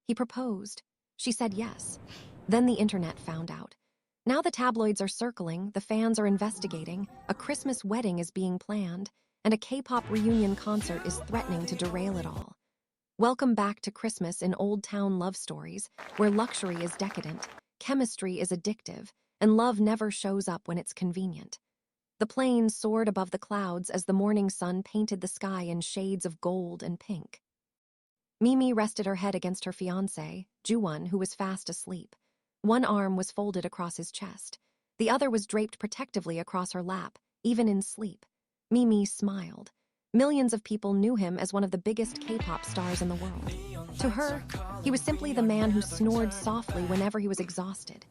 He proposed. She said yes. Then the internet found out. Now the tabloids are circling, the fans are investigating, a Christmas wedding is being planned, and a K-pop reunion concert is threatening to derail it all. Welcome back to Christmas in Old Town love stories, where luxury is decadent, chemistry is addictive, and love never shows up when it's convenient. The plane soared above the clouds as the morning sun painted the sky in shades of gold and pink. Mee-Mee rested her head against her fiancé, Joo-Won, who was fast asleep. One arm was folded across his chest. The other was draped protectively across her lap, even in sleep. Mee-Mee smiled. Millions of people knew him as one of the biggest K-pop stars in the world. To her, he was simply the man who snored softly whenever he was exhausted.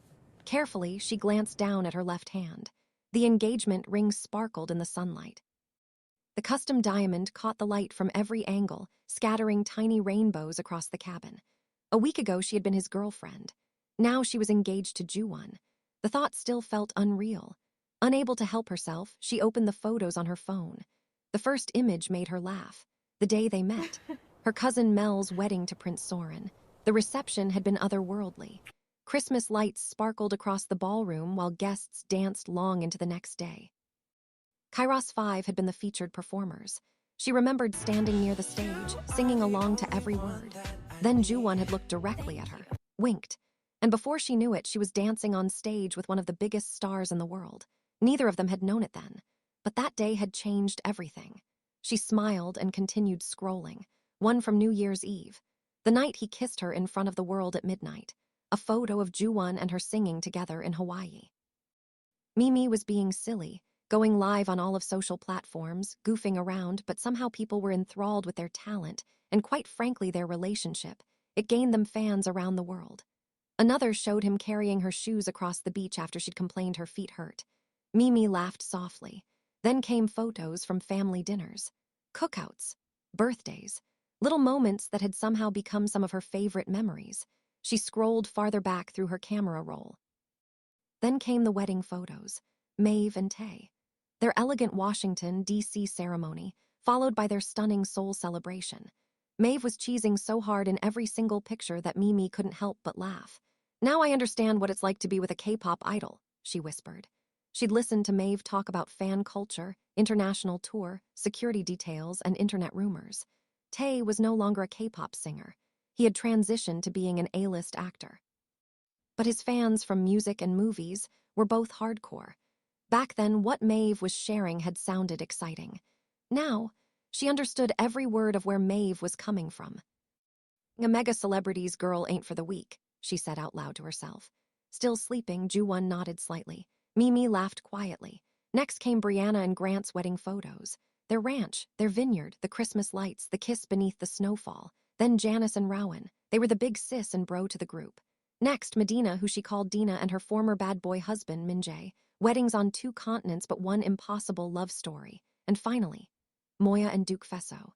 Carefully, she glanced down at her left hand. The engagement ring sparkled in the sunlight. The custom diamond caught the light from every angle, scattering tiny rainbows across the cabin. A week ago, she had been his girlfriend. Now she was engaged to Joo-Won. The thought still felt unreal. Unable to help herself, she opened the photos on her phone. The first image made her laugh. The day they met. Her cousin Mel's wedding to Prince Soren. The reception had been otherworldly. Christmas lights sparkled across the ballroom while guests danced long into the next day. Kairos 5 had been the featured performers. She remembered standing near the stage, singing along to every word. Then Joo-Won had looked directly at her, winked, and before she knew it, she was dancing on stage with one of the biggest stars in the world. Neither of them had known it then, but that day had changed everything. She smiled and continued scrolling, one from New Year's Eve, the night he kissed her in front of the world at midnight, a photo of Joo-Won and her singing together in Hawaii. Mee-Mee was being silly, going live on all of social platforms, goofing around, but somehow people were enthralled with their talent, and quite frankly their relationship. It gained them fans around the world. Another showed him carrying her shoes across the beach after she'd complained her feet hurt. Mee-Mee laughed softly. Then came photos from family dinners, cookouts, birthdays, little moments that had somehow become some of her favorite memories. She scrolled farther back through her camera roll. Then came the wedding photos, Maeve and Tae. Their elegant Washington, D.C. ceremony, followed by their stunning Seoul celebration. Maeve was cheesing so hard in every single picture that Mee-Mee couldn't help but laugh. "Now I understand what it's like to be with a K-pop idol," she whispered. She'd listened to Maeve talk about fan culture, international tour, security details, and internet rumors. Tae was no longer a K-pop singer. He had transitioned to being an A-list actor. But his fans from music and movies were both hardcore. Back then, what Maeve was sharing had sounded exciting. Now, she understood every word of where Maeve was coming from. "A mega celebrity's girl ain't for the weak," she said out loud to herself. Still sleeping, Joo-Won nodded slightly. Mee-Mee laughed quietly. Next came Brianna and Grant's wedding photos. Their ranch, their vineyard, the Christmas lights, the kiss beneath the snowfall. Then Janice and Rowan. They were the big sis and bro to the group. Next, Medina, who she called Dina, and her former bad boy husband, Min-jae. Weddings on 2 continents, but one impossible love story. And finally, Moya and Duke Fesso.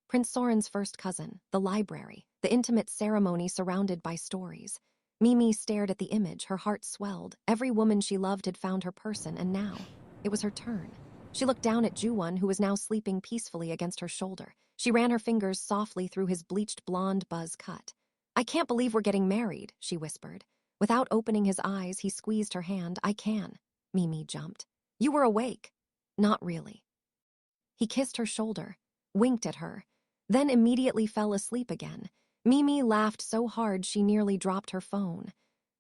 Prince Soren's first cousin, the library, the intimate ceremony surrounded by stories. Mee-Mee stared at the image, her heart swelled. Every woman she loved had found her person, and now, it was her turn. She looked down at Joo-Won, who was now sleeping peacefully against her shoulder. She ran her fingers softly through his bleached blonde buzz cut. "I can't believe we're getting married," she whispered. Without opening his eyes, he squeezed her hand. "I can." Mee-Mee jumped. "You were awake." "Not really." He kissed her shoulder, winked at her, then immediately fell asleep again. Mee-Mee laughed so hard she nearly dropped her phone.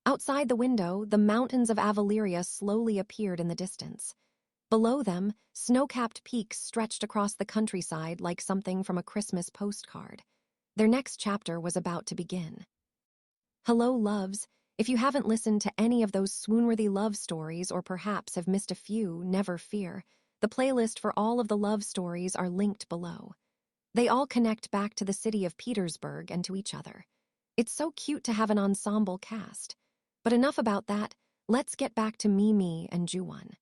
Outside the window, the mountains of Avaleria slowly appeared in the distance. Below them, snow-capped peaks stretched across the countryside like something from a Christmas postcard. Their next chapter was about to begin. Hello, loves. If you haven't listened to any of those swoon-worthy love stories, or perhaps have missed a few, never fear. The playlist for all of the love stories are linked below. They all connect back to the city of Petersburg and to each other. It's so cute to have an ensemble cast. But enough about that, let's get back to Mee-Mee and Joo-Won.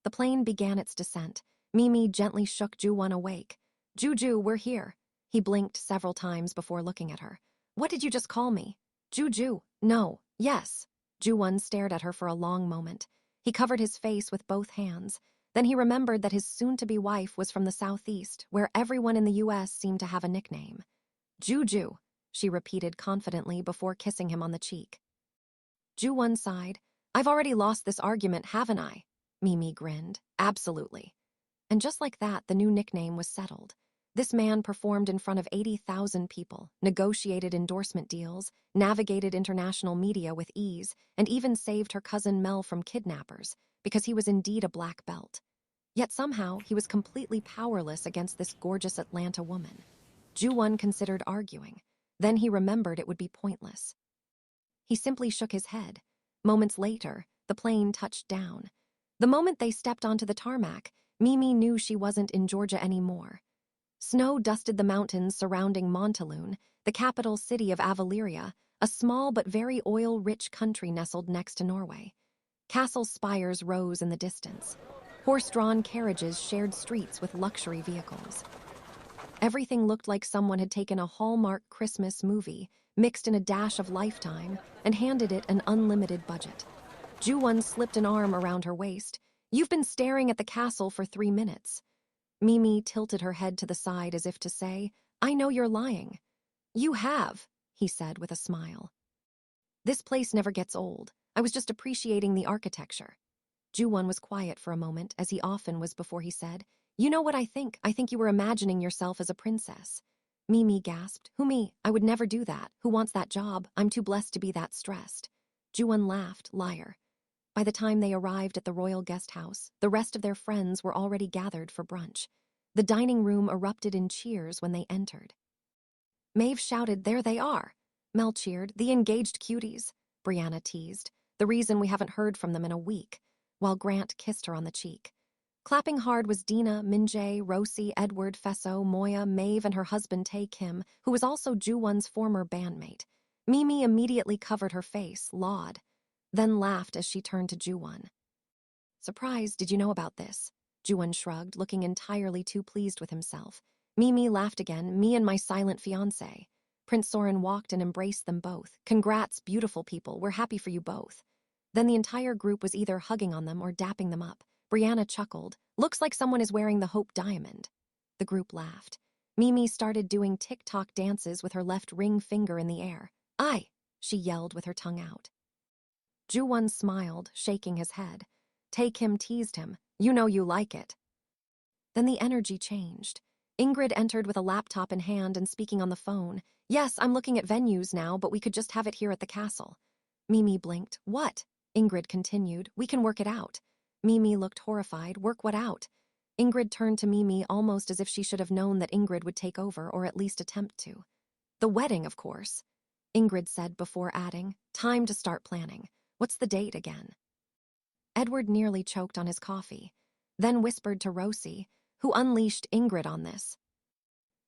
The plane began its descent. Mee-Mee gently shook Joo-Won awake. "Joo-Joo, we're here." He blinked several times before looking at her. "What did you just call me?" "Joo-Joo." "No." "Yes." Joo-Won stared at her for a long moment. He covered his face with both hands. Then he remembered that his soon-to-be wife was from the southeast, where everyone in the U.S. seemed to have a nickname. "Joo-Joo." she repeated confidently before kissing him on the cheek. Joo-Won sighed. I've already lost this argument, haven't I? Mee-Mee grinned. Absolutely. And just like that, the new nickname was settled. This man performed in front of 80,000 people, negotiated endorsement deals, navigated international media with ease, and even saved her cousin Mel from kidnappers, because he was indeed a black belt. Yet somehow, he was completely powerless against this gorgeous Atlanta woman. Joo-Won considered arguing. Then he remembered it would be pointless. He simply shook his head. Moments later, the plane touched down. The moment they stepped onto the tarmac, Mee-Mee knew she wasn't in Georgia anymore. Snow dusted the mountains surrounding Montaloon, the capital city of Avaleria, a small but very oil-rich country nestled next to Norway. Castle spires rose in the distance. Horse-drawn carriages shared streets with luxury vehicles. Everything looked like someone had taken a Hallmark Christmas movie, mixed in a dash of Lifetime, and handed it an unlimited budget. Joo-Won slipped an arm around her waist. You've been staring at the castle for 3 minutes. Mee-Mee tilted her head to the side as if to say, I know you're lying. You have, he said with a smile. This place never gets old. I was just appreciating the architecture. Joo-Won was quiet for a moment, as he often was before he said, You know what I think? I think you were imagining yourself as a princess. Mee-Mee gasped. Who me? I would never do that. Who wants that job? I'm too blessed to be that stressed. Joo-Won laughed, liar. By the time they arrived at the royal guest house, the rest of their friends were already gathered for brunch. The dining room erupted in cheers when they entered. Maeve shouted, There they are. Mel cheered, The engaged cuties. Brianna teased, The reason we haven't heard from them in a week, while Grant kissed her on the cheek. Clapping hard was Dina, Min-jae, Rosie, Edward, Fesso, Moya, Maeve, and her husband Tae Kim, who was also Joo-Won's former bandmate. Mee-Mee immediately covered her face, Laud, then laughed as she turned to Joo-Won. Surprised, did you know about this? Joo-Won shrugged, looking entirely too pleased with himself. Mee-Mee laughed again, Me and my silent fiancé. Prince Soren walked and embraced them both. Congrats, beautiful people, we're happy for you both. Then the entire group was either hugging on them or dapping them up. Brianna chuckled. Looks like someone is wearing the Hope Diamond. The group laughed. Mee-Mee started doing TikTok dances with her left ring finger in the air. Aye, she yelled with her tongue out. Joo-Won smiled, shaking his head. Tae Kim teased him. You know you like it. Then the energy changed. Ingrid entered with a laptop in hand and speaking on the phone. Yes, I'm looking at venues now, but we could just have it here at the castle. Mee-Mee blinked. What? Ingrid continued. We can work it out. Mee-Mee looked horrified. Work what out? Ingrid turned to Mee-Mee almost as if she should have known that Ingrid would take over or at least attempt to. The wedding, of course, Ingrid said before adding, Time to start planning. What's the date again? Edward nearly choked on his coffee, then whispered to Rosie, who unleashed Ingrid on this.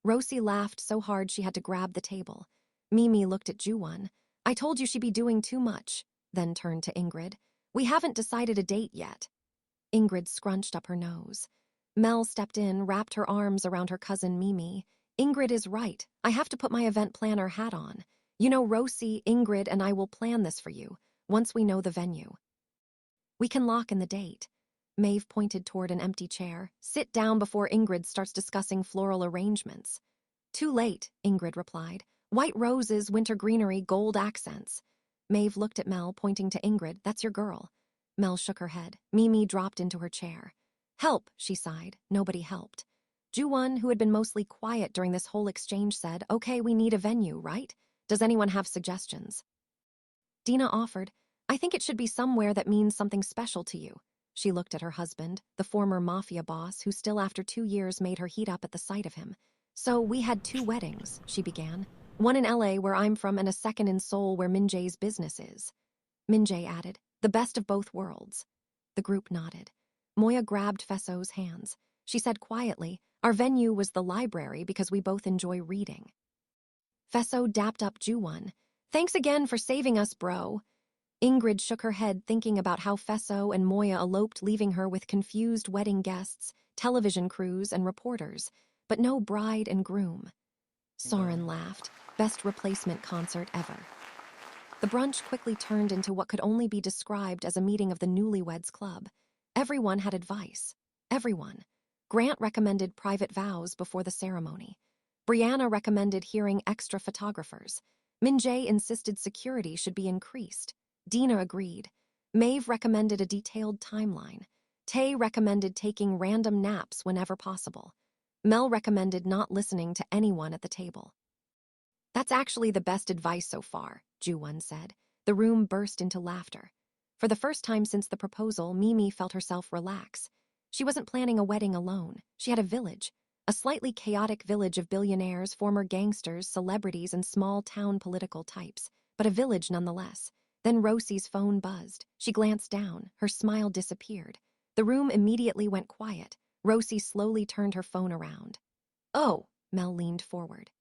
Rosie laughed so hard she had to grab the table. Mee-Mee looked at Joo-Won. I told you she'd be doing too much, then turned to Ingrid. We haven't decided a date yet. Ingrid scrunched up her nose. Mel stepped in, wrapped her arms around her cousin Mee-Mee. Ingrid is right. I have to put my event planner hat on. You know, Rosie, Ingrid, and I will plan this for you, once we know the venue. We can lock in the date. Maeve pointed toward an empty chair. Sit down before Ingrid starts discussing floral arrangements. Too late, Ingrid replied. White roses, winter greenery, gold accents. Maeve looked at Mel, pointing to Ingrid. That's your girl. Mel shook her head. Mee-Mee dropped into her chair. Help, she sighed. Nobody helped. Joo-Won, who had been mostly quiet during this whole exchange, said, Okay, we need a venue, right? Does anyone have suggestions? Dina offered, I think it should be somewhere that means something special to you. She looked at her husband, the former mafia boss, who still after 2 years made her heat up at the sight of him. So we had 2 weddings, she began. One in LA where I'm from and a second in Seoul where Min-jae's business is. Min-jae added, the best of both worlds. The group nodded. Moya grabbed Fesso's hands. She said quietly, our venue was the library because we both enjoy reading. Fesso dapped up Joo-Won. Thanks again for saving us, bro. Ingrid shook her head thinking about how Fesso and Moya eloped, leaving her with confused wedding guests, television crews, and reporters, but no bride and groom. Soren laughed. Best replacement concert ever. The brunch quickly turned into what could only be described as a meeting of the newlyweds club. Everyone had advice. Everyone. Grant recommended private vows before the ceremony. Brianna recommended hearing extra photographers. Min-jae insisted security should be increased. Dina agreed. Maeve recommended a detailed timeline. Tae recommended taking random naps whenever possible. Mel recommended not listening to anyone at the table. That's actually the best advice so far, Joo-Won said. The room burst into laughter. For the first time since the proposal, Mee-Mee felt herself relax. She wasn't planning a wedding alone. She had a village. A slightly chaotic village of billionaires, former gangsters, celebrities, and small-town political types. But a village nonetheless. Then Rosie's phone buzzed. She glanced down. Her smile disappeared. The room immediately went quiet. Rosie slowly turned her phone around. "Oh," Mel leaned forward.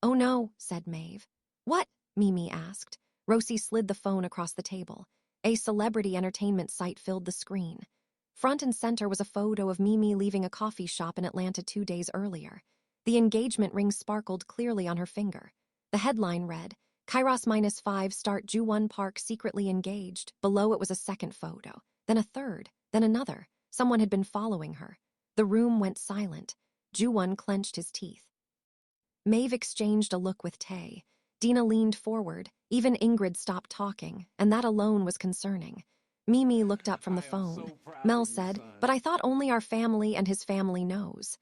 "Oh no," said Maeve. "What?" Mee-Mee asked. Rosie slid the phone across the table. A celebrity entertainment site filled the screen. Front and center was a photo of Mee-Mee leaving a coffee shop in Atlanta 2 days earlier. The engagement ring sparkled clearly on her finger. The headline read, Kairos-5 start Joo-Won Park secretly engaged. Below it was a second photo, then a third, then another. Someone had been following her. The room went silent. Joo-Won clenched his teeth. Maeve exchanged a look with Tae. Dina leaned forward. Even Ingrid stopped talking, and that alone was concerning. Mee-Mee looked up from the phone. Mel said, "But I thought only our family and his family knows."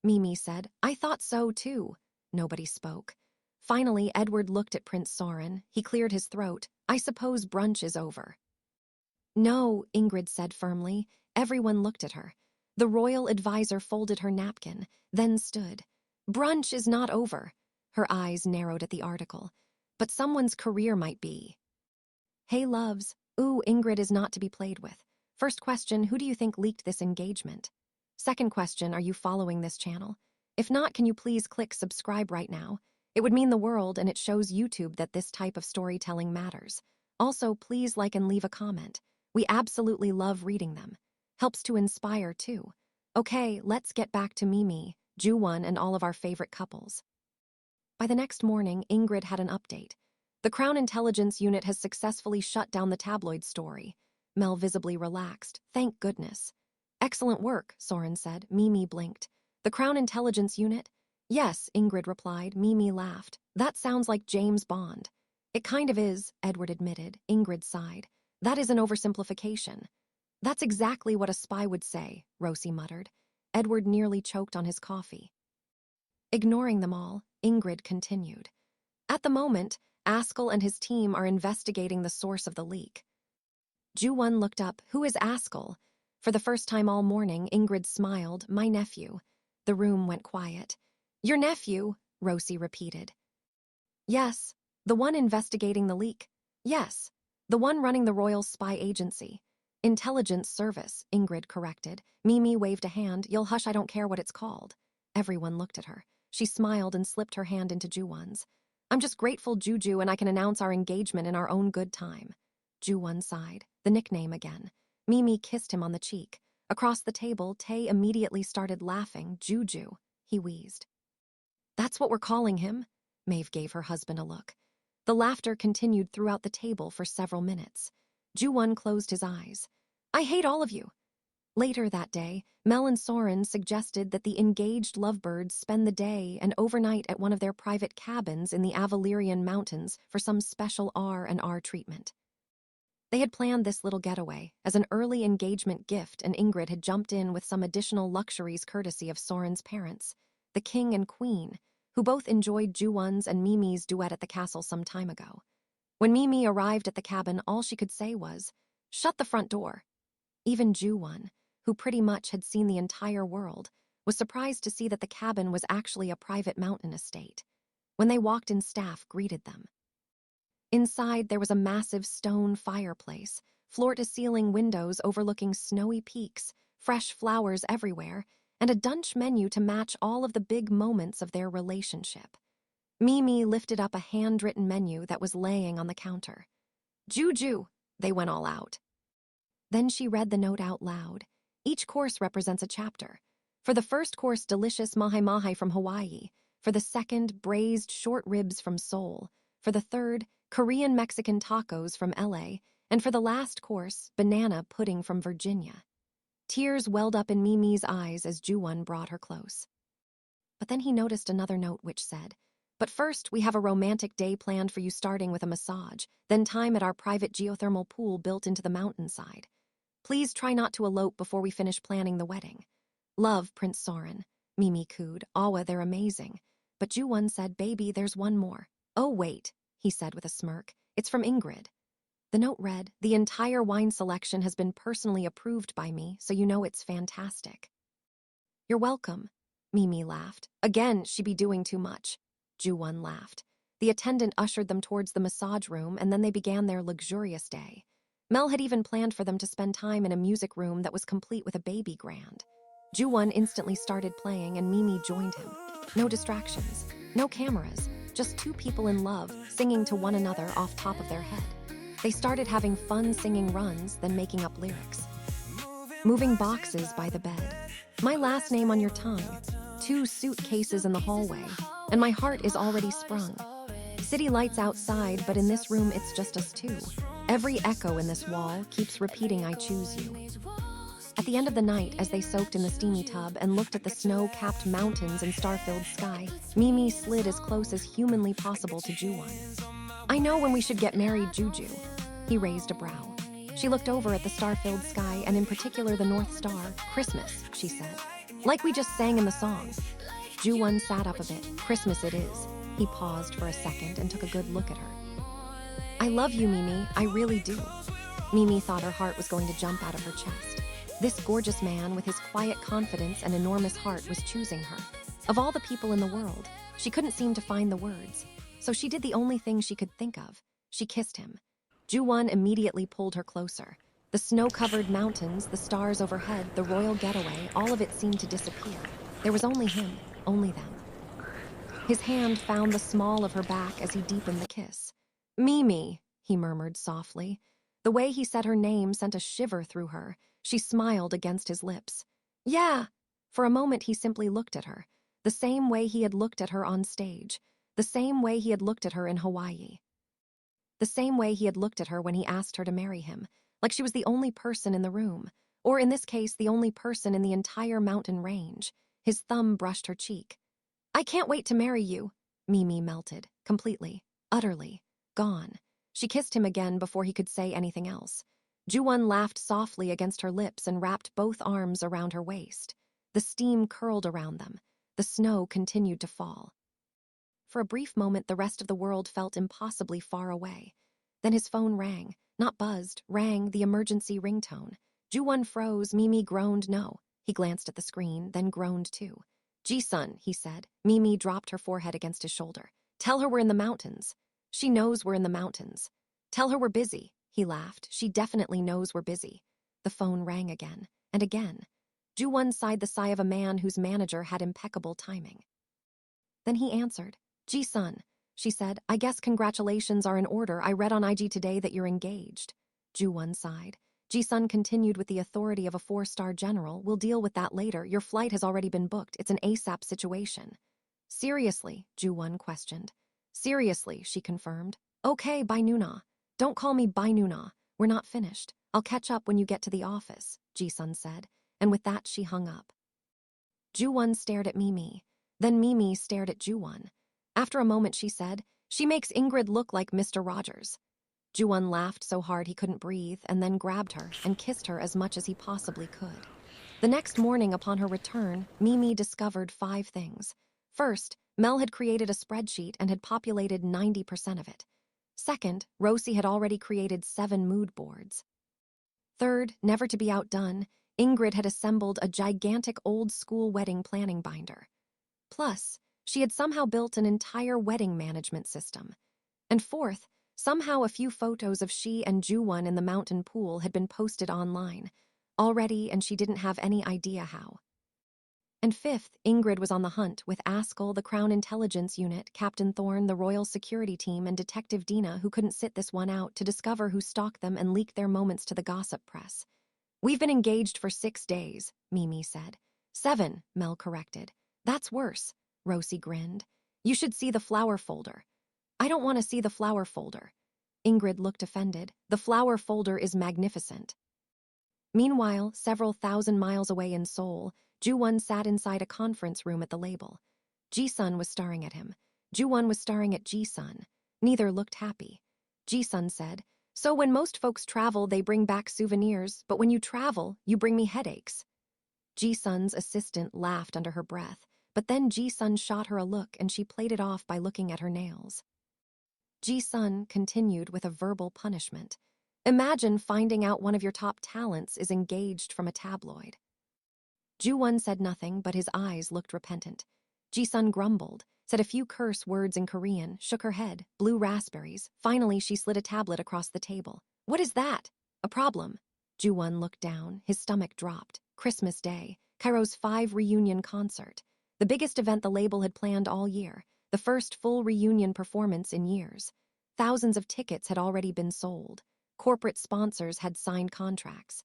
Mee-Mee said, "I thought so too." Nobody spoke. Finally, Edward looked at Prince Soren. He cleared his throat. "I suppose brunch is over." "No," Ingrid said firmly. Everyone looked at her. The royal advisor folded her napkin, then stood. "Brunch is not over." Her eyes narrowed at the article. "But someone's career might be." "Hey, loves. Ooh, Ingrid is not to be played with. First question, who do you think leaked this engagement? Second question, are you following this channel? If not, can you please click subscribe right now? It would mean the world, and it shows YouTube that this type of storytelling matters. Also, please like and leave a comment. We absolutely love reading them. Helps to inspire, too. Okay, let's get back to Mee-Mee, Joo-Won, and all of our favorite couples. By the next morning, Ingrid had an update. The Crown Intelligence Unit has successfully shut down the tabloid story. Mel visibly relaxed. Thank goodness. Excellent work, Soren said. Mee-Mee blinked. The Crown Intelligence Unit? Yes, Ingrid replied. Mee-Mee laughed. That sounds like James Bond. It kind of is, Edward admitted. Ingrid sighed. That is an oversimplification. That's exactly what a spy would say, Rosie muttered. Edward nearly choked on his coffee. Ignoring them all, Ingrid continued. At the moment, Askell and his team are investigating the source of the leak. Joo-Won looked up. Who is Askell? For the first time all morning, Ingrid smiled. My nephew. The room went quiet. Your nephew? Rosie repeated. Yes. The one investigating the leak. Yes. The one running the royal spy agency. Intelligence Service, Ingrid corrected. Mee-Mee waved a hand. You'll hush, I don't care what it's called. Everyone looked at her. She smiled and slipped her hand into Joo-Won's. I'm just grateful, Juju, and I can announce our engagement in our own good time. Joo-Won sighed. The nickname again. Mee-Mee kissed him on the cheek. Across the table, Tae immediately started laughing. Juju, he wheezed. That's what we're calling him? Maeve gave her husband a look. The laughter continued throughout the table for several minutes. Joo-Won closed his eyes. I hate all of you. Later that day, Mel and Soren suggested that the engaged lovebirds spend the day and overnight at one of their private cabins in the Avalerian Mountains for some special R&R treatment. They had planned this little getaway as an early engagement gift, and Ingrid had jumped in with some additional luxuries courtesy of Soren's parents, the king and queen, who both enjoyed Joo-Won's and Mee-Mee's duet at the castle some time ago. When Mee-Mee arrived at the cabin, all she could say was, "Shut the front door." Even Joo-Won, who pretty much had seen the entire world, was surprised to see that the cabin was actually a private mountain estate. When they walked in, staff greeted them. Inside, there was a massive stone fireplace, floor-to-ceiling windows overlooking snowy peaks, fresh flowers everywhere, and a dunch menu to match all of the big moments of their relationship. Mee-Mee lifted up a handwritten menu that was laying on the counter. Juju, they went all out. Then she read the note out loud. Each course represents a chapter. For the first course, delicious mahi-mahi from Hawaii. For the second, braised short ribs from Seoul. For the third, Korean Mexican tacos from LA. And for the last course, banana pudding from Virginia. Tears welled up in Mee-Mee's eyes as Joo-Won brought her close. But then he noticed another note which said, "But first, we have a romantic day planned for you, starting with a massage, then time at our private geothermal pool built into the mountainside. Please try not to elope before we finish planning the wedding. Love, Prince Soren." Mee-Mee cooed, "Awa, they're amazing." But Joo-Won said, "Baby, there's one more." "Oh, wait," he said with a smirk. "It's from Ingrid." The note read, "The entire wine selection has been personally approved by me, so you know it's fantastic." "You're welcome." Mee-Mee laughed. "Again, she be doing too much." Joo-Won laughed. The attendant ushered them towards the massage room, and then they began their luxurious day. Mel had even planned for them to spend time in a music room that was complete with a baby grand. Joo-Won instantly started playing, and Mee-Mee joined him. No distractions, no cameras, just two people in love singing to one another off top of their head. They started having fun singing runs, then making up lyrics. Moving boxes by the bed. My last name on your tongue. 2 suitcases in the hallway. And my heart is already sprung. City lights outside, but in this room it's just us two. Every echo in this wall keeps repeating, "I choose you." At the end of the night, as they soaked in the steamy tub and looked at the snow-capped mountains and star-filled sky, Mee-Mee slid as close as humanly possible to Joo-Won. "I know when we should get married, Juju." He raised a brow. She looked over at the star-filled sky, and in particular the North Star. "Christmas," she said. "Like we just sang in the song." Joo-Won sat up a bit. "Christmas it is." He paused for a second and took a good look at her. "I love you, Mee-Mee, I really do." Mee-Mee thought her heart was going to jump out of her chest. This gorgeous man, with his quiet confidence and enormous heart, was choosing her. Of all the people in the world, she couldn't seem to find the words. So she did the only thing she could think of. She kissed him. Joo-Won immediately pulled her closer. The snow-covered mountains, the stars overhead, the royal getaway, all of it seemed to disappear. There was only him, only them. His hand found the small of her back as he deepened the kiss. "Mee-Mee," he murmured softly. The way he said her name sent a shiver through her. She smiled against his lips. "Yeah." For a moment he simply looked at her, the same way he had looked at her on stage, the same way he had looked at her in Hawaii. The same way he had looked at her when he asked her to marry him, like she was the only person in the room, or in this case, the only person in the entire mountain range. His thumb brushed her cheek. "I can't wait to marry you." Mee-Mee melted, completely, utterly, gone. She kissed him again before he could say anything else. Joo-Won laughed softly against her lips and wrapped both arms around her waist. The steam curled around them. The snow continued to fall. For a brief moment, the rest of the world felt impossibly far away. Then his phone rang, not buzzed, rang, the emergency ringtone. Joo-Won froze. Mee-Mee groaned no. He glanced at the screen, then groaned too. "Ji-sun," he said. Mee-Mee dropped her forehead against his shoulder. "Tell her we're in the mountains." "She knows we're in the mountains." "Tell her we're busy." He laughed. "She definitely knows we're busy." The phone rang again, and again. Joo-Won sighed the sigh of a man whose manager had impeccable timing. Then he answered. "Ji-sun," she said, "I guess congratulations are in order. I read on IG today that you're engaged." Joo-Won sighed. Ji-sun continued with the authority of a 4-star general. "We'll deal with that later. Your flight has already been booked. It's an ASAP situation." "Seriously?" Joo-Won questioned. "Seriously," she confirmed. "Okay, bye Nuna." "Don't call me bye Nuna. We're not finished. I'll catch up when you get to the office," Ji-sun said, and with that she hung up. Joo-Won stared at Mee-Mee. Then Mee-Mee stared at Joo-Won. After a moment she said, "She makes Ingrid look like Mr. Rogers." Joo-Won laughed so hard he couldn't breathe and then grabbed her and kissed her as much as he possibly could. The next morning upon her return, Mee-Mee discovered 5 things. First, Mel had created a spreadsheet and had populated 90% of it. Second, Rosie had already created 7 mood boards. Third, never to be outdone, Ingrid had assembled a gigantic old-school wedding planning binder. Plus, she had somehow built an entire wedding management system. And fourth, somehow a few photos of she and Joo-Won in the mountain pool had been posted online already, and she didn't have any idea how. And fifth, Ingrid was on the hunt with Askell, the Crown Intelligence Unit, Captain Thorne, the Royal Security Team, and Detective Dina, who couldn't sit this one out, to discover who stalked them and leaked their moments to the gossip press. "We've been engaged for 6 days, Mee-Mee said. 7, Mel corrected. "That's worse," Rosie grinned. "You should see the flower folder." "I don't want to see the flower folder." Ingrid looked offended. "The flower folder is magnificent." Meanwhile, several thousand miles away in Seoul, Joo-Won sat inside a conference room at the label. Ji-sun was staring at him. Joo-Won was staring at Ji-sun. Neither looked happy. Ji-sun said, "So when most folks travel, they bring back souvenirs, but when you travel, you bring me headaches." Ji-sun's assistant laughed under her breath, but then Ji-sun shot her a look and she played it off by looking at her nails. Ji-sun continued with a verbal punishment. "Imagine finding out one of your top talents is engaged from a tabloid." Joo-Won said nothing, but his eyes looked repentant. Ji-sun grumbled, said a few curse words in Korean, shook her head, blew raspberries. Finally, she slid a tablet across the table. "What is that? A problem?" Joo-Won looked down, his stomach dropped. Christmas Day, Cairo's 5 reunion concert. The biggest event the label had planned all year, the first full reunion performance in years. Thousands of tickets had already been sold. Corporate sponsors had signed contracts.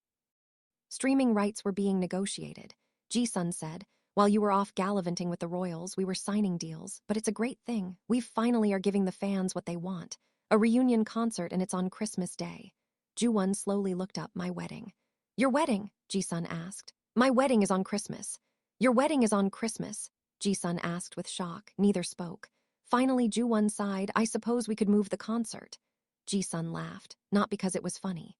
Streaming rights were being negotiated. Ji-sun said, "While you were off gallivanting with the royals, we were signing deals, but it's a great thing. We finally are giving the fans what they want. A reunion concert, and it's on Christmas Day." Joo-Won slowly looked up. "My wedding." "Your wedding?" Ji-sun asked. "My wedding is on Christmas." "Your wedding is on Christmas?" Ji-sun asked with shock. Neither spoke. Finally, Joo-Won sighed. "I suppose we could move the concert." Ji-sun laughed, not because it was funny.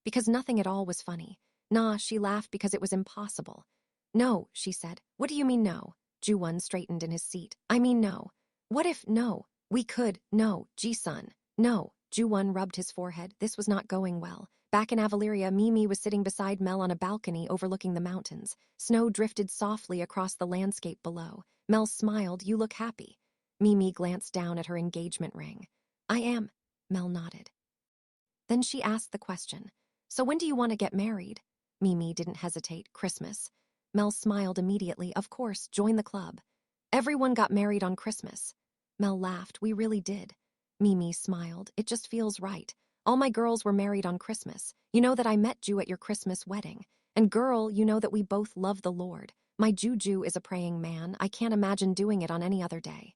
Because nothing at all was funny. Nah, she laughed because it was impossible. "No," she said. "What do you mean no?" Joo-Won straightened in his seat. "I mean no." "What if no? We could. No, Ji-sun. No." Joo-Won rubbed his forehead. This was not going well. Back in Avaleria, Mee-Mee was sitting beside Mel on a balcony overlooking the mountains. Snow drifted softly across the landscape below. Mel smiled. "You look happy." Mee-Mee glanced down at her engagement ring. "I am." Mel nodded. Then she asked the question, "So when do you want to get married?" Mee-Mee didn't hesitate. "Christmas." Mel smiled immediately. "Of course, join the club." "Everyone got married on Christmas." Mel laughed. "We really did." Mee-Mee smiled. "It just feels right. All my girls were married on Christmas. You know that I met Ju at your Christmas wedding. And girl, you know that we both love the Lord. My Juju is a praying man. I can't imagine doing it on any other day."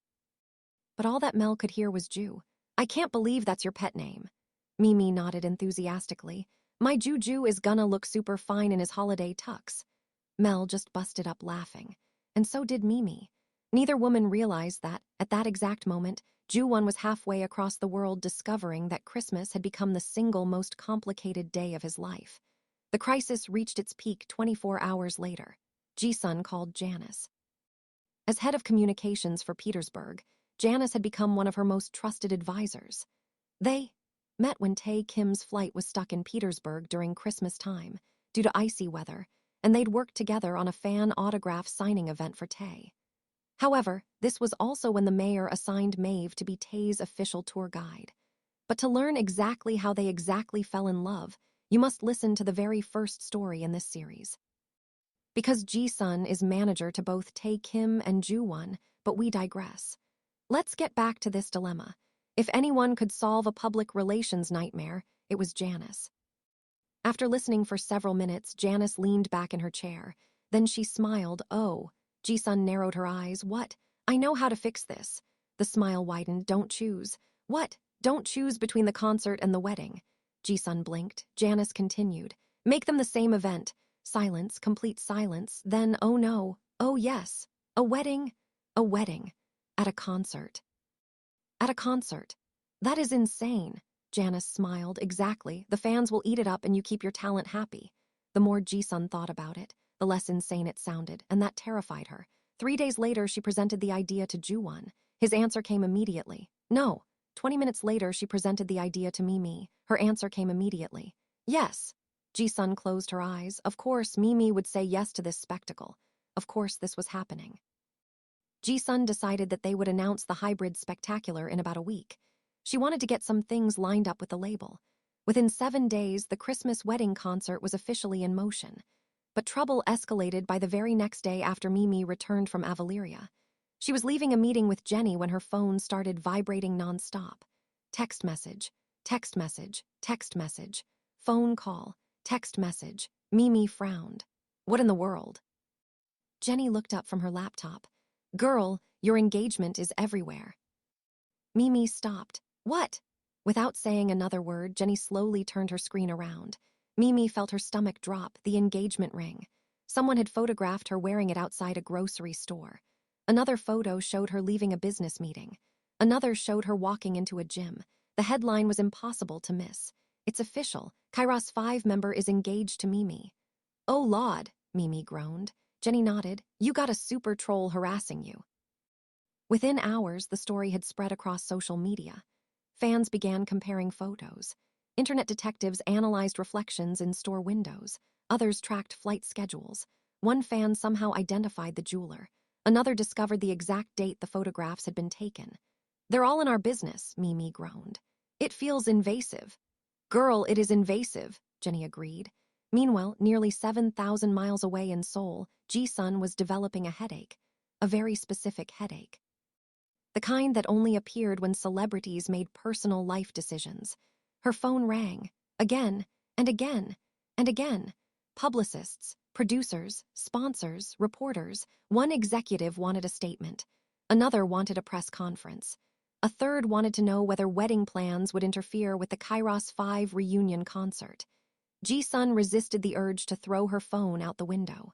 But all that Mel could hear was Ju. "I can't believe that's your pet name." Mee-Mee nodded enthusiastically. "My Juju is gonna look super fine in his holiday tux." Mel just busted up laughing. And so did Mee-Mee. Neither woman realized that, at that exact moment, Joo-Won was halfway across the world discovering that Christmas had become the single most complicated day of his life. The crisis reached its peak 24 hours later. Ji-sun called Janice. As head of communications for Petersburg, Janice had become one of her most trusted advisors. They met when Tae-Kim's flight was stuck in Petersburg during Christmas time, due to icy weather, and they'd worked together on a fan autograph signing event for Tae. However, this was also when the mayor assigned Maeve to be Tae's official tour guide. But to learn exactly how they exactly fell in love, you must listen to the very first story in this series. Because Ji-sun is manager to both Tae-Kim and Joo-Won, but we digress. Let's get back to this dilemma. If anyone could solve a public relations nightmare, it was Janice. After listening for several minutes, Janice leaned back in her chair. Then she smiled. "Oh." Ji-sun narrowed her eyes. "What? I know how to fix this." The smile widened. "Don't choose." "What? Don't choose between the concert and the wedding." Ji-sun blinked. Janice continued. "Make them the same event." Silence, complete silence. Then, "Oh no. Oh yes. A wedding. A wedding. At a concert." "At a concert. That is insane." Janice smiled. "Exactly. The fans will eat it up and you keep your talent happy." The more Ji-sun thought about it, the less insane it sounded, and that terrified her. 3 days later, she presented the idea to Joo-Won. His answer came immediately. "No." 20 minutes later, she presented the idea to Mee-Mee. Her answer came immediately. "Yes." Ji-sun closed her eyes. Of course, Mee-Mee would say yes to this spectacle. Of course, this was happening. Ji-sun decided that they would announce the hybrid spectacular in about a week. She wanted to get some things lined up with the label. Within 7 days, the Christmas wedding concert was officially in motion. But trouble escalated by the very next day after Mee-Mee returned from Avaleria. She was leaving a meeting with Jenny when her phone started vibrating nonstop. Text message, text message, text message, phone call, text message. Mee-Mee frowned. What in the world? Jenny looked up from her laptop. "Girl, your engagement is everywhere." Mee-Mee stopped. "What?" Without saying another word, Jenny slowly turned her screen around. Mee-Mee felt her stomach drop. The engagement ring. Someone had photographed her wearing it outside a grocery store. Another photo showed her leaving a business meeting. Another showed her walking into a gym. The headline was impossible to miss. It's official. Kairos 5 member is engaged to Mee-Mee. Oh, Lord, Mee-Mee groaned. Jenny nodded. You got a super troll harassing you. Within hours, the story had spread across social media. Fans began comparing photos. Internet detectives analyzed reflections in store windows. Others tracked flight schedules. One fan somehow identified the jeweler. Another discovered the exact date the photographs had been taken. They're all in our business, Mee-Mee groaned. It feels invasive. Girl, it is invasive, Jenny agreed. Meanwhile, nearly 7,000 miles away in Seoul, Ji-sun was developing a headache. A very specific headache. The kind that only appeared when celebrities made personal life decisions. Her phone rang. Again, and again, and again. Publicists, producers, sponsors, reporters. One executive wanted a statement. Another wanted a press conference. A third wanted to know whether wedding plans would interfere with the Kairos 5 reunion concert. Ji-sun resisted the urge to throw her phone out the window.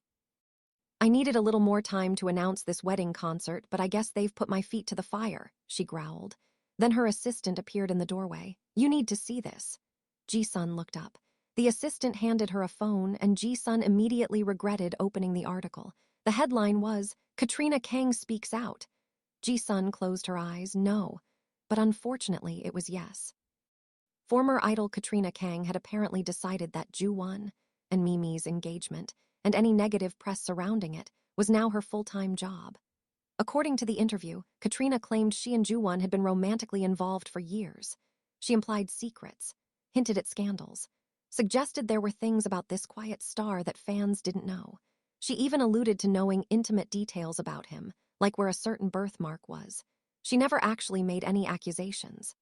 I needed a little more time to announce this wedding concert, but I guess they've put my feet to the fire, she growled. Then her assistant appeared in the doorway. You need to see this. Ji-sun looked up. The assistant handed her a phone, and Ji-sun immediately regretted opening the article. The headline was, Katrina Kang speaks out. Ji-sun closed her eyes, no. But unfortunately, it was yes. Former idol Katrina Kang had apparently decided that Joo-Won and Mee-Mee's engagement, and any negative press surrounding it, was now her full-time job. According to the interview, Katrina claimed she and Joo-Won had been romantically involved for years. She implied secrets, hinted at scandals, suggested there were things about this quiet star that fans didn't know. She even alluded to knowing intimate details about him, like where a certain birthmark was. She never actually made any accusations.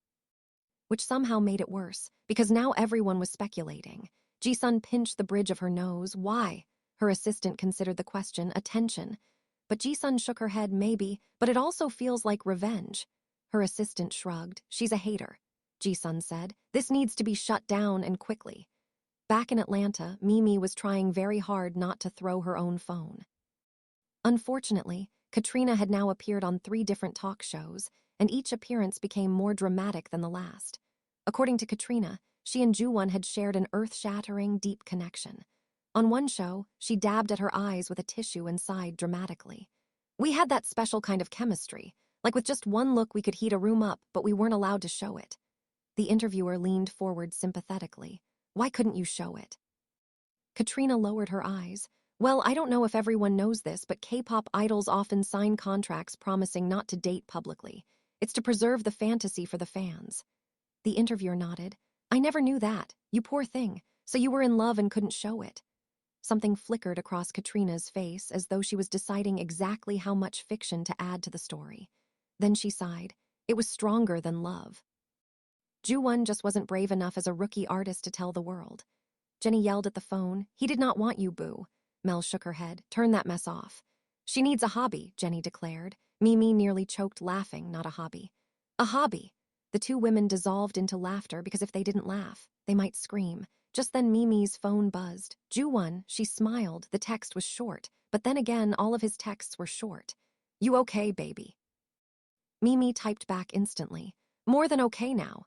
Which somehow made it worse, because now everyone was speculating. Ji-sun pinched the bridge of her nose. Why? Her assistant considered the question attention. But Ji-sun shook her head, maybe, but it also feels like revenge. Her assistant shrugged. She's a hater, Ji-sun said. This needs to be shut down and quickly. Back in Atlanta, Mee-Mee was trying very hard not to throw her own phone. Unfortunately, Katrina had now appeared on 3 different talk shows, and each appearance became more dramatic than the last. According to Katrina, she and Joo-Won had shared an earth-shattering, deep connection. On one show, she dabbed at her eyes with a tissue and sighed dramatically. We had that special kind of chemistry. Like with just one look we could heat a room up, but we weren't allowed to show it. The interviewer leaned forward sympathetically. Why couldn't you show it? Katrina lowered her eyes. Well, I don't know if everyone knows this, but K-pop idols often sign contracts promising not to date publicly. It's to preserve the fantasy for the fans. The interviewer nodded. I never knew that. You poor thing. So you were in love and couldn't show it. Something flickered across Katrina's face as though she was deciding exactly how much fiction to add to the story. Then she sighed. It was stronger than love. Joo-Won just wasn't brave enough as a rookie artist to tell the world. Jenny yelled at the phone. He did not want you, boo. Mel shook her head. Turn that mess off. She needs a hobby, Jenny declared. Mee-Mee nearly choked laughing, not a hobby. A hobby. The 2 women dissolved into laughter because if they didn't laugh, they might scream. Just then Mee-Mee's phone buzzed. Joo-Won, she smiled. The text was short, but then again all of his texts were short. You okay, baby? Mee-Mee typed back instantly. More than okay now.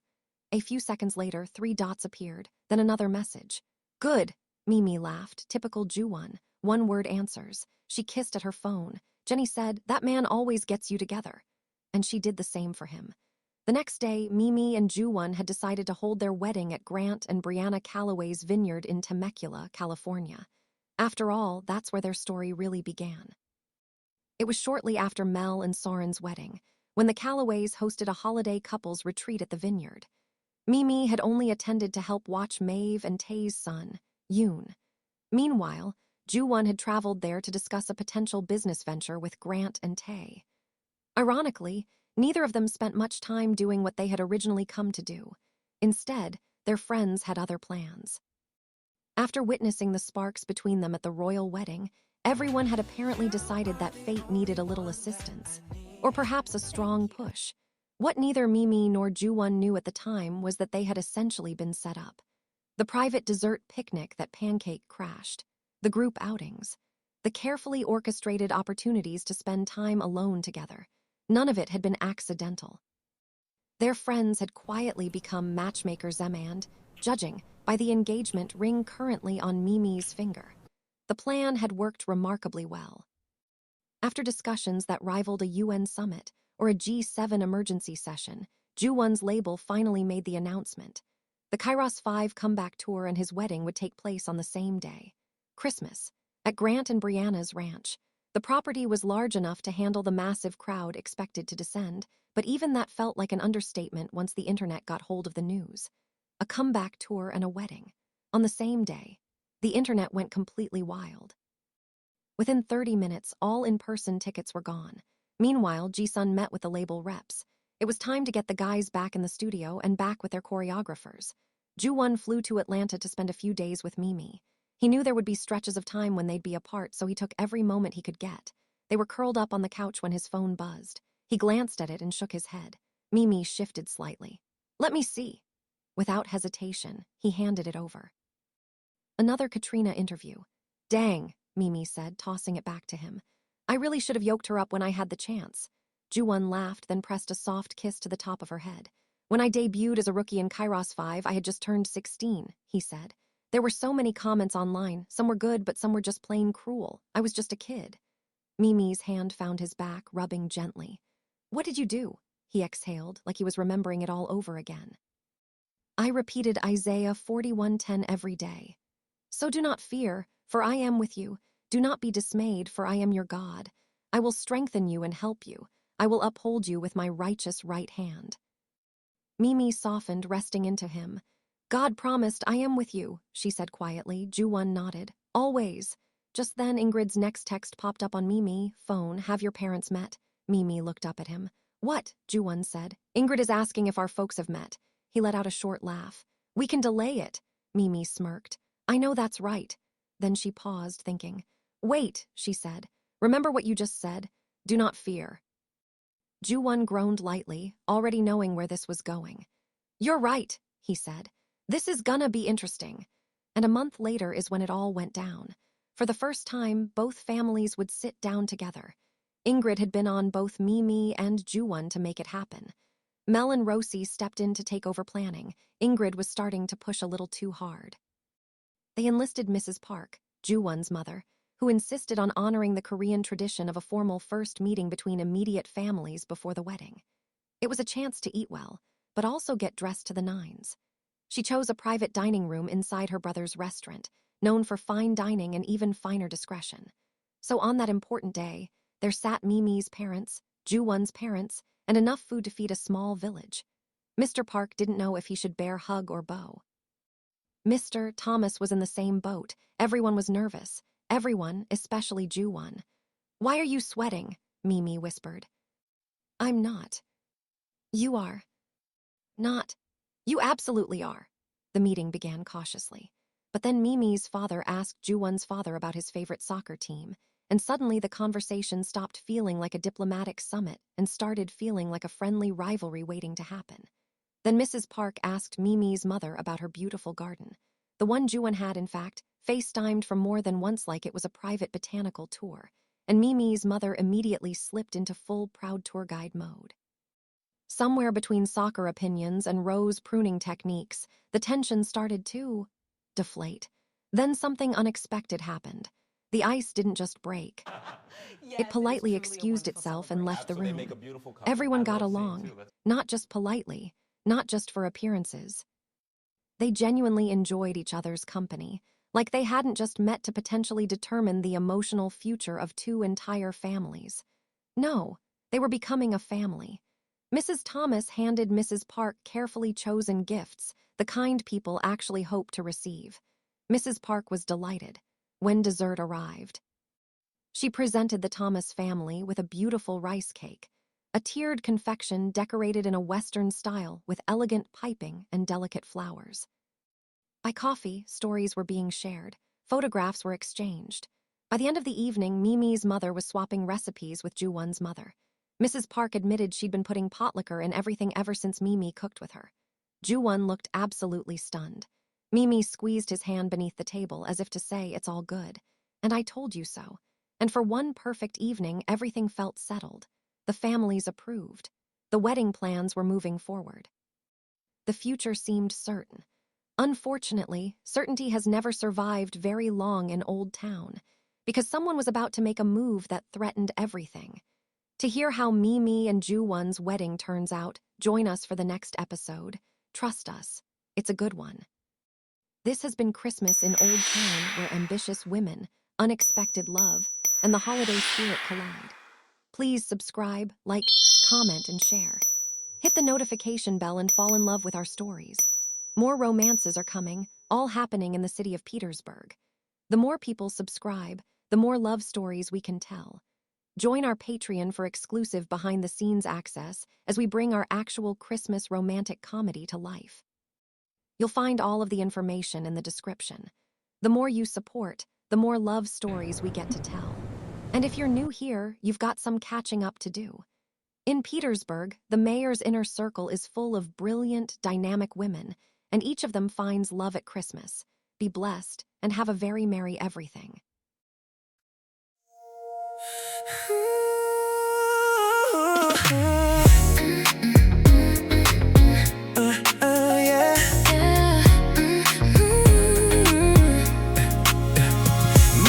A few seconds later, 3 dots appeared, then another message. Good, Mee-Mee laughed. Typical Joo-Won. 1-word answers. She kissed at her phone. Jenny said, that man always gets you together. And she did the same for him. The next day, Mee-Mee and Joo-Won had decided to hold their wedding at Grant and Brianna Calloway's vineyard in Temecula, California. After all, that's where their story really began. It was shortly after Mel and Soren's wedding, when the Calloways hosted a holiday couples retreat at the vineyard. Mee-Mee had only attended to help watch Maeve and Tae's son, Yoon. Meanwhile, Joo-Won had traveled there to discuss a potential business venture with Grant and Tae. Ironically, neither of them spent much time doing what they had originally come to do. Instead, their friends had other plans. After witnessing the sparks between them at the royal wedding, everyone had apparently decided that fate needed a little assistance, or perhaps a strong push. What neither Mee-Mee nor Joo-Won knew at the time was that they had essentially been set up. The private dessert picnic that Pancake crashed, the group outings, The carefully orchestrated opportunities to spend time alone together. None of it had been accidental. Their friends had quietly become matchmakers and, judging by the engagement ring currently on Mee-Mee's finger, the plan had worked remarkably well. After discussions that rivaled a UN summit or a G7 emergency session, Joo-Won's label finally made the announcement. The Kairos 5 comeback tour and his wedding would take place on the same day. Christmas, at Grant and Brianna's ranch. The property was large enough to handle the massive crowd expected to descend, but even that felt like an understatement once the internet got hold of the news. A comeback tour and a wedding. On the same day, the internet went completely wild. Within 30 minutes, all in-person tickets were gone. Meanwhile, Ji-sun met with the label reps. It was time to get the guys back in the studio and back with their choreographers. Joo-Won flew to Atlanta to spend a few days with Mee-Mee. He knew there would be stretches of time when they'd be apart, so he took every moment he could get. They were curled up on the couch when his phone buzzed. He glanced at it and shook his head. Mee-Mee shifted slightly. "Let me see." Without hesitation, he handed it over. Another Katrina interview. "Dang," Mee-Mee said, tossing it back to him. "I really should have yoked her up when I had the chance." Joo-Won laughed, then pressed a soft kiss to the top of her head. "When I debuted as a rookie in Kairos 5, I had just turned 16, he said. There were so many comments online. Some were good, but some were just plain cruel. I was just a kid. Mee-Mee's hand found his back, rubbing gently. "What did you do?" He exhaled, like he was remembering it all over again. "I repeated Isaiah 41:10 every day. So do not fear, for I am with you. Do not be dismayed, for I am your God. I will strengthen you and help you. I will uphold you with my righteous right hand." Mee-Mee softened, resting into him. "God promised I am with you," she said quietly. Joo-Won nodded. "Always." Just then, Ingrid's next text popped up on Mee-Mee. "Phone, have your parents met?" Mee-Mee looked up at him. "What?" Joo-Won said. "Ingrid is asking if our folks have met." He let out a short laugh. "We can delay it." Mee-Mee smirked. "I know that's right." Then she paused, thinking. "Wait," she said. "Remember what you just said? Do not fear." Joo-Won groaned lightly, already knowing where this was going. "You're right," he said. "This is gonna be interesting." And a month later is when it all went down. For the first time, both families would sit down together. Ingrid had been on both Mee-Mee and Joo-Won to make it happen. Mel and Rosie stepped in to take over planning. Ingrid was starting to push a little too hard. They enlisted Mrs. Park, Joo-Won's mother, who insisted on honoring the Korean tradition of a formal first meeting between immediate families before the wedding. It was a chance to eat well, but also get dressed to the nines. She chose a private dining room inside her brother's restaurant, known for fine dining and even finer discretion. So on that important day, there sat Mee-Mee's parents, Joo-Won's parents, and enough food to feed a small village. Mr. Park didn't know if he should bear hug or bow. Mr. Thomas was in the same boat. Everyone was nervous. Everyone, especially Joo-Won. "Why are you sweating?" Mee-Mee whispered. "I'm not." "You are." "Not." "You absolutely are." The meeting began cautiously. But then Mee-Mee's father asked Joo-Won's father about his favorite soccer team, and suddenly the conversation stopped feeling like a diplomatic summit and started feeling like a friendly rivalry waiting to happen. Then Mrs. Park asked Mee-Mee's mother about her beautiful garden. The one Joo-Won had, in fact, FaceTimed from more than once like it was a private botanical tour, and Mee-Mee's mother immediately slipped into full proud tour guide mode. Somewhere between soccer opinions and rose pruning techniques, the tension started to deflate. Then something unexpected happened. The ice didn't just break. It politely excused itself and left the room. Everyone got along, not just politely, not just for appearances. They genuinely enjoyed each other's company, like they hadn't just met to potentially determine the emotional future of two entire families. No, they were becoming a family. Mrs. Thomas handed Mrs. Park carefully chosen gifts, the kind people actually hope to receive. Mrs. Park was delighted when dessert arrived. She presented the Thomas family with a beautiful rice cake, a tiered confection decorated in a Western style with elegant piping and delicate flowers. By coffee, stories were being shared, photographs were exchanged. By the end of the evening, Mee-Mee's mother was swapping recipes with Joo-Won's mother. Mrs. Park admitted she'd been putting pot liquor in everything ever since Mee-Mee cooked with her. Joo-Won looked absolutely stunned. Mee-Mee squeezed his hand beneath the table as if to say, "It's all good. And I told you so." And for one perfect evening, everything felt settled. The families approved. The wedding plans were moving forward. The future seemed certain. Unfortunately, certainty has never survived very long in Old Town, because someone was about to make a move that threatened everything. To hear how Mee-Mee and Joo-Won's wedding turns out, join us for the next episode. Trust us, it's a good one. This has been Christmas in Old Town, where ambitious women, unexpected love, and the holiday spirit collide. Please subscribe, like, comment, and share. Hit the notification bell and fall in love with our stories. More romances are coming, all happening in the city of Petersburg. The more people subscribe, the more love stories we can tell. Join our Patreon for exclusive behind-the-scenes access as we bring our actual Christmas romantic comedy to life. You'll find all of the information in the description. The more you support, the more love stories we get to tell. And if you're new here, you've got some catching up to do. In Petersburg, the mayor's inner circle is full of brilliant, dynamic women, and each of them finds love at Christmas. Be blessed and have a very merry everything.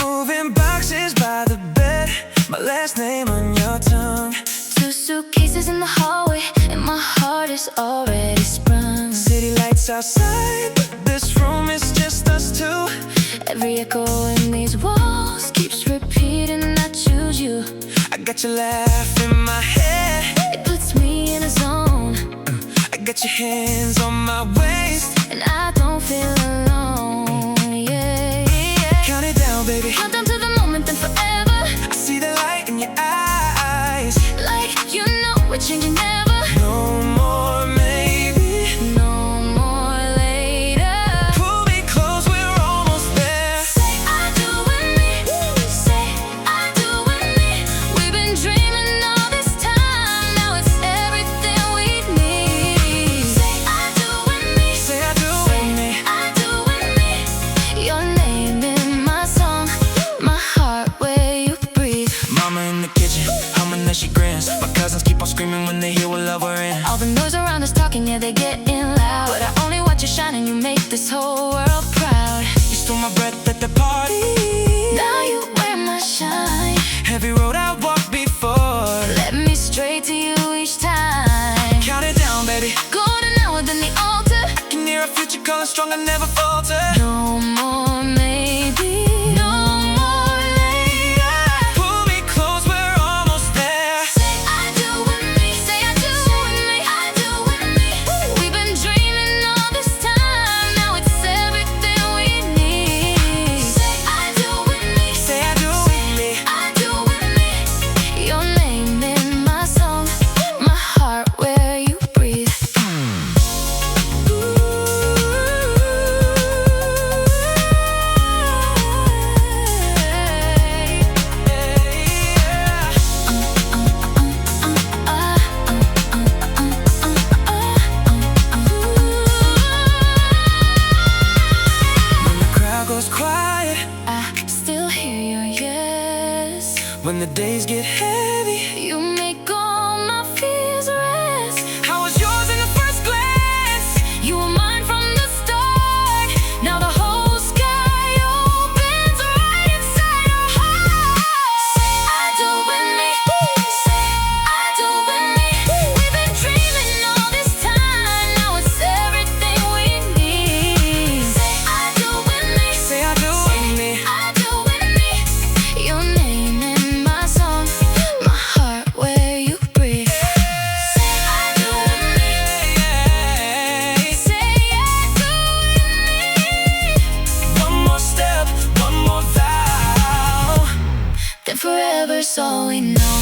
Moving boxes by the bed, my last name on your tongue. 2 suitcases in the hallway, and my heart is already sprung. City lights outside, but this room is just us two. Every echo in these walls keeps repeating, I choose you. I got your laugh in my head, It puts me in a zone, I got your hands on my waist, and I don't feel alone. Yeah, yeah. count it down, baby. Countdown to the moment, then forever. I see the light in your eyes. Like you know we're changing never. No more maybe, No more later. pull me close, we're almost there. Say I do with me. Say I do with me. We've been dreaming all this time. Now it's everything we need. Say I do with me. Say I do with me. I do with me. Your name in my song, my heart where you breathe. Mama in the kitchen, humming as she grins. My cousins keep on screaming when they hear what love we're in. All the noise around us talking, yeah, they getting loud. But I only watch you shine and you make this whole world proud. You stole my breath at the party. Now you wear my shine. Every road I walked before, Led me straight to you each time. count it down, baby. Golden hour, then the altar. Can hear our future calling strong, I never falter. No more maybe. No more later. Pull me close, we're almost there. Say I do with me. Say I do with me. I do with me. We've been dreaming all this time. Now it's everything we need. Say I do with me. Say I do with me. I do with me. Your name in my song, my heart where you breathe. When the crowd goes quiet, I still hear your yes. when the days get heavy, You make all my fears rest. I was yours in the first glance. You were mine from the start. Now the whole sky opens right inside our heart. Say I do with me. Say I do with me. We've been dreaming all this time. Now it's everything we need. Say I do with me. Say I do with me. I do with me. Your name in my song, my heart where you breathe. Say I do with me. Say I do with me. One more step, one more vow. Then forever's all we know.